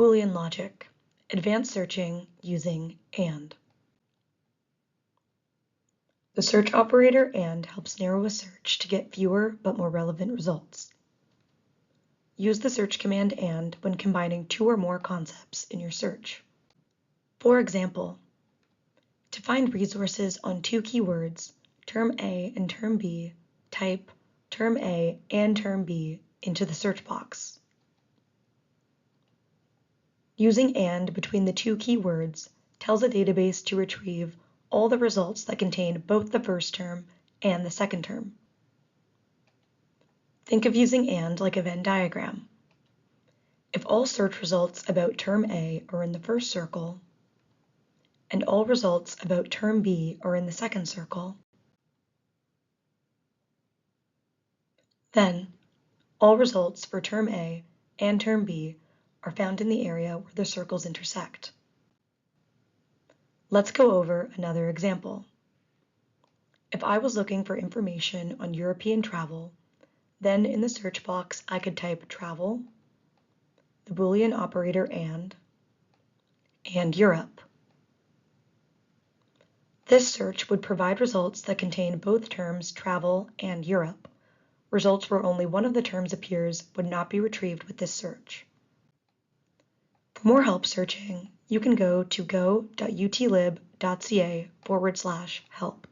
Boolean logic, advanced searching using AND. The search operator AND helps narrow a search to get fewer but more relevant results. Use the search command AND when combining two or more concepts in your search. For example, to find resources on two keywords, term A and term B, type term A and term B into the search box. Using AND between the two keywords tells a database to retrieve all the results that contain both the first term and the second term. Think of using AND like a Venn diagram. If all search results about term A are in the first circle, and all results about term B are in the second circle, then all results for term A and term B are found in the area where the circles intersect. Let's go over another example. If I was looking for information on European travel, then in the search box I could type travel, the Boolean operator and Europe. This search would provide results that contain both terms travel and Europe. Results where only one of the terms appears would not be retrieved with this search. For more help searching, you can go to go.utlib.ca/help.